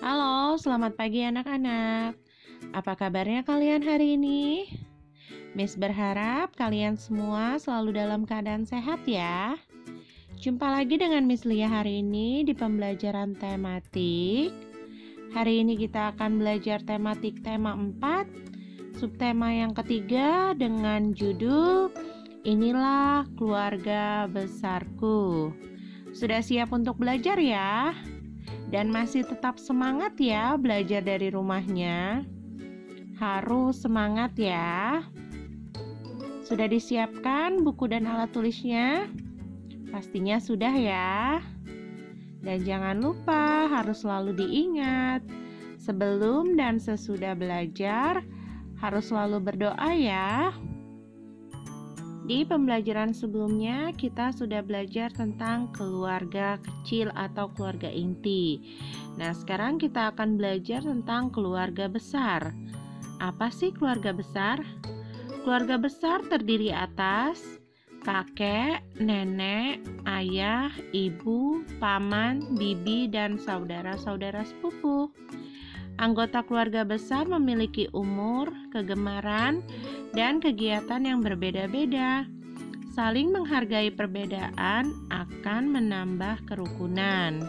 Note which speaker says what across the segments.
Speaker 1: Halo, selamat pagi anak-anak. Apa kabarnya kalian hari ini? Miss berharap kalian semua selalu dalam keadaan sehat ya. Jumpa lagi dengan Miss Lia hari ini di pembelajaran tematik. Hari ini kita akan belajar tematik tema 4, subtema yang ketiga dengan judul Inilah Keluarga Besarku. Sudah siap untuk belajar ya? Dan masih tetap semangat ya belajar dari rumahnya. Harus semangat ya. Sudah disiapkan buku dan alat tulisnya? Pastinya sudah ya. Dan jangan lupa harus selalu diingat, sebelum dan sesudah belajar harus selalu berdoa ya. Di pembelajaran sebelumnya kita sudah belajar tentang keluarga kecil atau keluarga inti. Nah, sekarang kita akan belajar tentang keluarga besar. Apa sih keluarga besar? Keluarga besar terdiri atas kakek, nenek, ayah, ibu, paman, bibi, dan saudara-saudara sepupu. Anggota keluarga besar memiliki umur, kegemaran, dan kegiatan yang berbeda-beda. Saling menghargai perbedaan akan menambah kerukunan.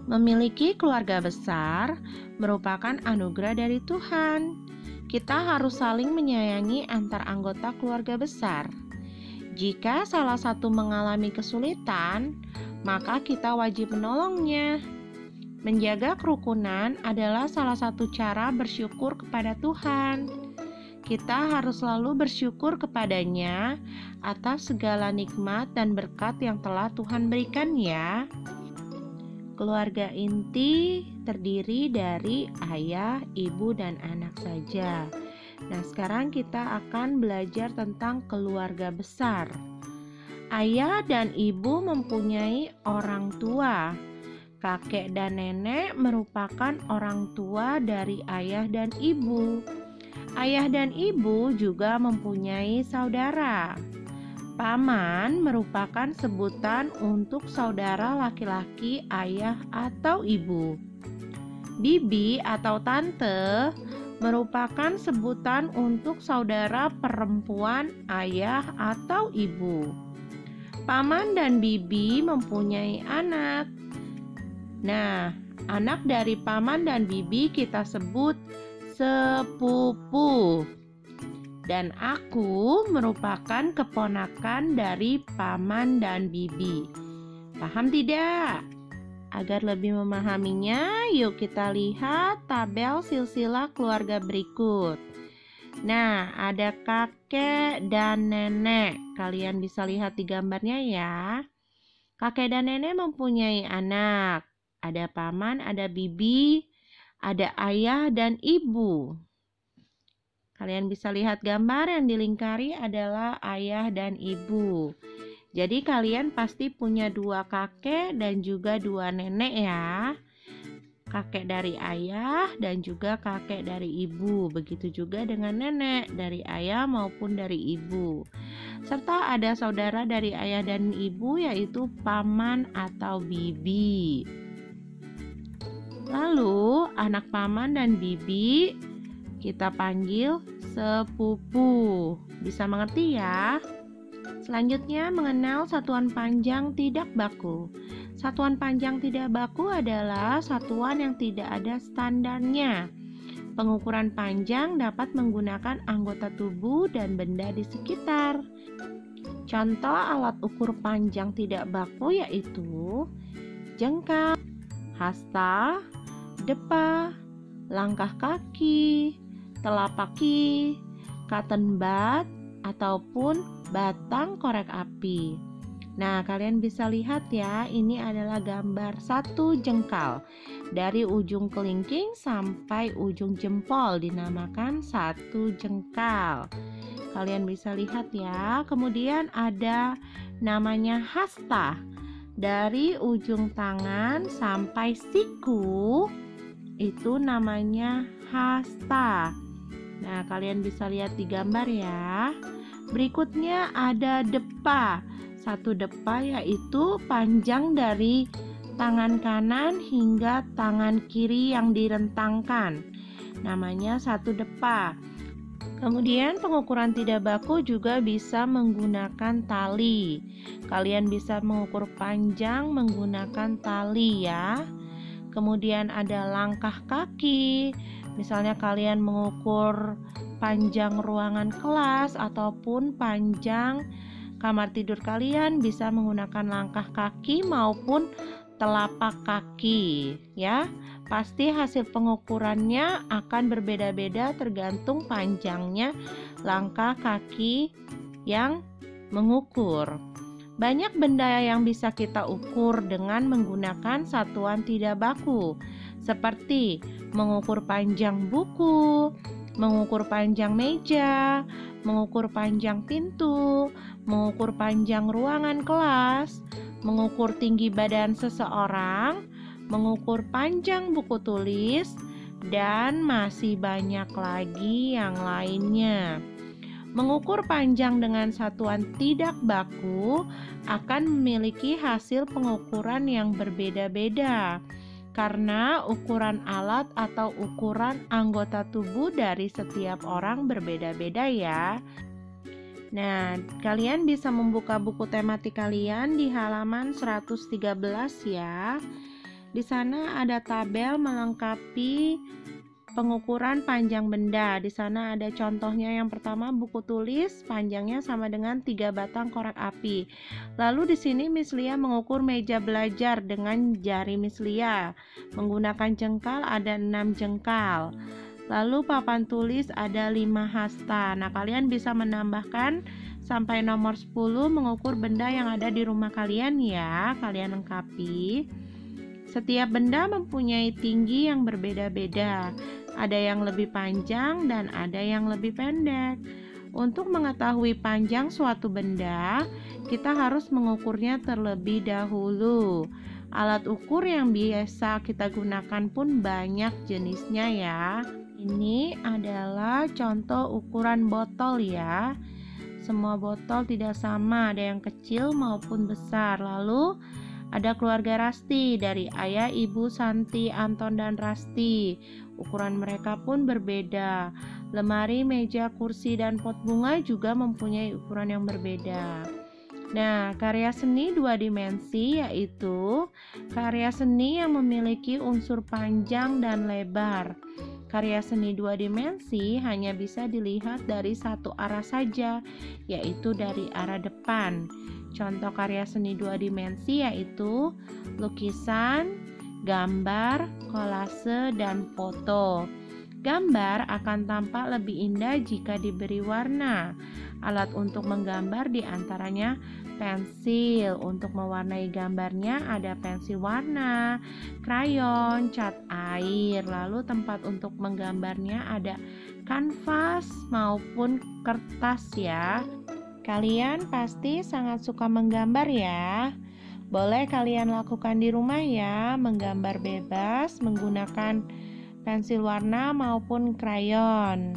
Speaker 1: Memiliki keluarga besar merupakan anugerah dari Tuhan. Kita harus saling menyayangi antar anggota keluarga besar. Jika salah satu mengalami kesulitan, maka kita wajib menolongnya. Menjaga kerukunan adalah salah satu cara bersyukur kepada Tuhan. Kita harus selalu bersyukur kepadanya atas segala nikmat dan berkat yang telah Tuhan berikan ya. Keluarga inti terdiri dari ayah, ibu, dan anak saja. Nah, sekarang kita akan belajar tentang keluarga besar. Ayah dan ibu mempunyai orang tua. Kakek dan nenek merupakan orang tua dari ayah dan ibu. Ayah dan ibu juga mempunyai saudara. Paman merupakan sebutan untuk saudara laki-laki ayah atau ibu. Bibi atau tante merupakan sebutan untuk saudara perempuan ayah atau ibu. Paman dan bibi mempunyai anak. Nah, anak dari paman dan bibi kita sebut sepupu. Dan aku merupakan keponakan dari paman dan bibi. Paham tidak? Agar lebih memahaminya, yuk kita lihat tabel silsilah keluarga berikut. Nah, ada kakek dan nenek. Kalian bisa lihat di gambarnya ya. Kakek dan nenek mempunyai anak. Ada paman, ada bibi, ada ayah dan ibu. Kalian bisa lihat gambar yang dilingkari adalah ayah dan ibu. Jadi kalian pasti punya dua kakek dan juga dua nenek ya. Kakek dari ayah dan juga kakek dari ibu. Begitu juga dengan nenek dari ayah maupun dari ibu. Serta ada saudara dari ayah dan ibu yaitu paman atau bibi. Lalu anak paman dan bibi kita panggil sepupu. Bisa mengerti ya? Selanjutnya mengenal satuan panjang tidak baku. Satuan panjang tidak baku adalah satuan yang tidak ada standarnya. Pengukuran panjang dapat menggunakan anggota tubuh dan benda di sekitar. Contoh alat ukur panjang tidak baku yaitu jengkal, hasta, depa, langkah kaki, telapak kaki, cotton bud, ataupun batang korek api. Nah, kalian bisa lihat ya, ini adalah gambar satu jengkal. Dari ujung kelingking sampai ujung jempol dinamakan satu jengkal. Kalian bisa lihat ya, kemudian ada namanya hasta. Dari ujung tangan sampai siku itu namanya hasta. Nah, kalian bisa lihat di gambar ya. Berikutnya ada depa. Satu depa yaitu panjang dari tangan kanan hingga tangan kiri yang direntangkan. Namanya satu depa. Kemudian pengukuran tidak baku juga bisa menggunakan tali. Kalian bisa mengukur panjang menggunakan tali ya. Kemudian ada langkah kaki. Misalnya kalian mengukur panjang ruangan kelas ataupun panjang kamar tidur kalian, bisa menggunakan langkah kaki maupun telapak kaki ya. Pasti hasil pengukurannya akan berbeda-beda tergantung panjangnya langkah kaki yang mengukur. Banyak benda yang bisa kita ukur dengan menggunakan satuan tidak baku, seperti mengukur panjang buku, mengukur panjang meja, mengukur panjang pintu, mengukur panjang ruangan kelas, mengukur tinggi badan seseorang, mengukur panjang buku tulis, dan masih banyak lagi yang lainnya. Mengukur panjang dengan satuan tidak baku akan memiliki hasil pengukuran yang berbeda-beda karena ukuran alat atau ukuran anggota tubuh dari setiap orang berbeda-beda ya. Nah, kalian bisa membuka buku tematik kalian di halaman 113 ya. Di sana ada tabel melengkapi pengukuran panjang benda. Di sana ada contohnya. Yang pertama, buku tulis panjangnya sama dengan 3 batang korek api. Lalu di sini Miss Lia mengukur meja belajar dengan jari Miss Lia. Menggunakan jengkal ada 6 jengkal. Lalu papan tulis ada 5 hasta. Nah, kalian bisa menambahkan sampai nomor 10 mengukur benda yang ada di rumah kalian ya. Kalian lengkapi. Setiap benda mempunyai tinggi yang berbeda-beda. Ada yang lebih panjang dan ada yang lebih pendek. Untuk mengetahui panjang suatu benda, kita harus mengukurnya terlebih dahulu. Alat ukur yang biasa kita gunakan pun banyak jenisnya ya. Ini adalah contoh ukuran botol ya. Semua botol tidak sama, ada yang kecil maupun besar. Lalu ada keluarga Rasti dari ayah, ibu, Santi, Anton, dan Rasti. Ukuran mereka pun berbeda. Lemari, meja, kursi, dan pot bunga juga mempunyai ukuran yang berbeda. Nah, karya seni 2 dimensi yaitu karya seni yang memiliki unsur panjang dan lebar. Karya seni 2 dimensi hanya bisa dilihat dari satu arah saja, yaitu dari arah depan. Contoh karya seni 2 dimensi yaitu lukisan, gambar, kolase, dan foto. Gambar akan tampak lebih indah jika diberi warna. Alat untuk menggambar diantaranya pensil. Untuk mewarnai gambarnya ada pensil warna, krayon, cat air. Lalu tempat untuk menggambarnya ada kanvas maupun kertas ya. Kalian pasti sangat suka menggambar ya. Boleh kalian lakukan di rumah ya, menggambar bebas menggunakan pensil warna maupun krayon.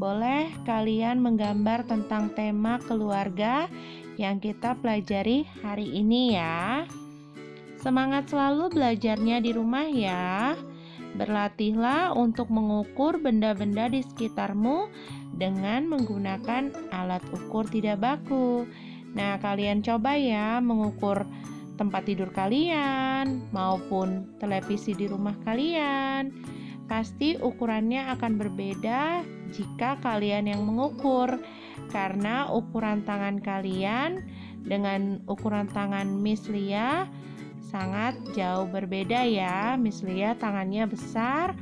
Speaker 1: Boleh kalian menggambar tentang tema keluarga yang kita pelajari hari ini ya. Semangat selalu belajarnya di rumah ya. Berlatihlah untuk mengukur benda-benda di sekitarmu dengan menggunakan alat ukur tidak baku. Nah, kalian coba ya mengukur tempat tidur kalian maupun televisi di rumah kalian. Pasti ukurannya akan berbeda jika kalian yang mengukur, karena ukuran tangan kalian dengan ukuran tangan Miss Lia sangat jauh berbeda ya. Miss Lia tangannya besar,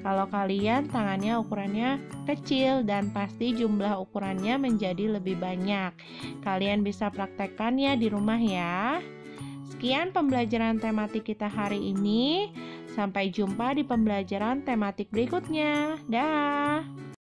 Speaker 1: kalau kalian tangannya ukurannya kecil, dan pasti jumlah ukurannya menjadi lebih banyak. Kalian bisa praktekkannya di rumah ya. Sekian pembelajaran tematik kita hari ini. Sampai jumpa di pembelajaran tematik berikutnya. Dah.